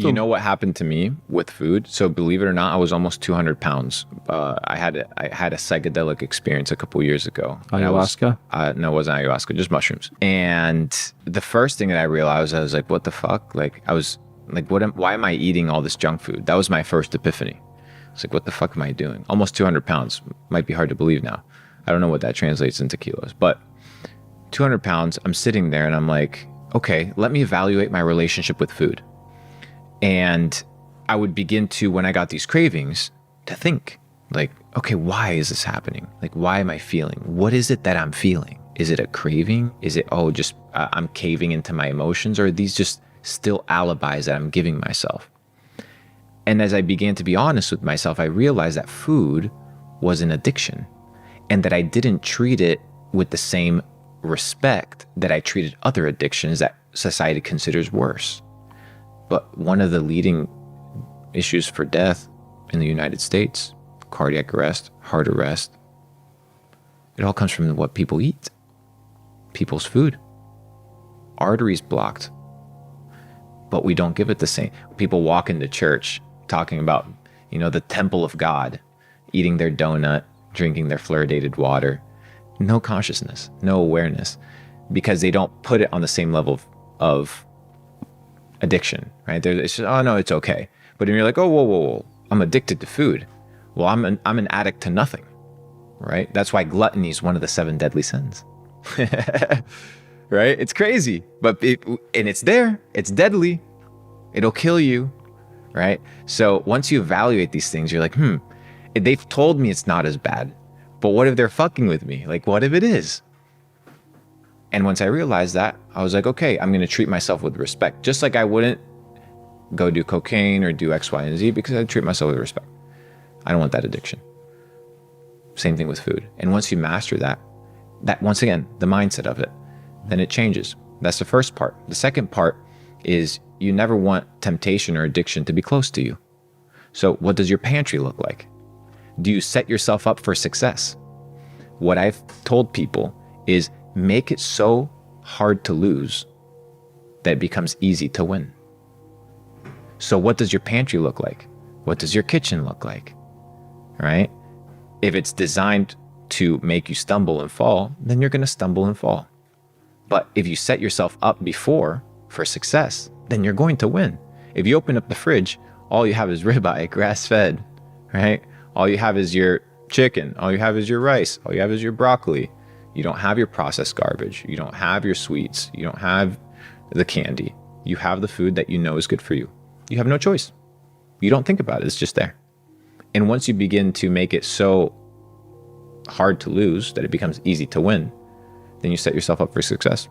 You know what happened to me with food? So believe it or not, I was almost 200 pounds. I had a psychedelic experience a couple years ago. Ayahuasca? No, it wasn't ayahuasca, just mushrooms. And the first thing that I realized, I was like, what the fuck? Like, I was like, why am I eating all this junk food? That was my first epiphany. It's like, what the fuck am I doing? Almost 200 pounds. Might be hard to believe now. I don't know what that translates into kilos, but 200 pounds, I'm sitting there and I'm like, okay, let me evaluate my relationship with food. And I would begin to, when I got these cravings, to think like, okay, why is this happening? Like, why am I feeling? What is it that I'm feeling? Is it a craving? Is it, I'm caving into my emotions? Or are these just still alibis that I'm giving myself? And as I began to be honest with myself, I realized that food was an addiction and that I didn't treat it with the same respect that I treated other addictions that society considers worse. But one of the leading issues for death in the United States, cardiac arrest, heart arrest, it all comes from what people eat, people's food, arteries blocked. But we don't give it the same. People walk into church talking about, the temple of God, eating their donut, drinking their fluoridated water. No consciousness, no awareness, because they don't put it on the same level of addiction, right? It's just, oh no, it's okay. But then you're like, oh, whoa, I'm addicted to food. Well, I'm an addict to nothing, right? That's why gluttony is one of the 7 deadly sins, right? It's crazy, and it's there. It's deadly. It'll kill you, right? So once you evaluate these things, you're like, they've told me it's not as bad, but what if they're fucking with me? Like, what if it is? And once I realized that, I was like, okay, I'm going to treat myself with respect. Just like I wouldn't go do cocaine or do X, Y, and Z because I treat myself with respect. I don't want that addiction. Same thing with food. And once you master that once again, the mindset of it, then it changes. That's the first part. The second part is you never want temptation or addiction to be close to you. So what does your pantry look like? Do you set yourself up for success? What I've told people is make it so hard to lose that it becomes easy to win. So what does your pantry look like? What does your kitchen look like? Right? If it's designed to make you stumble and fall, then you're going to stumble and fall. But if you set yourself up before for success, then you're going to win. If you open up the fridge, all you have is ribeye, grass-fed, right? All you have is your chicken. All you have is your rice. All you have is your broccoli. You don't have your processed garbage. You don't have your sweets. You don't have the candy. You have the food that you know is good for you. You have no choice. You don't think about it. It's just there. And once you begin to make it so hard to lose that it becomes easy to win, then you set yourself up for success.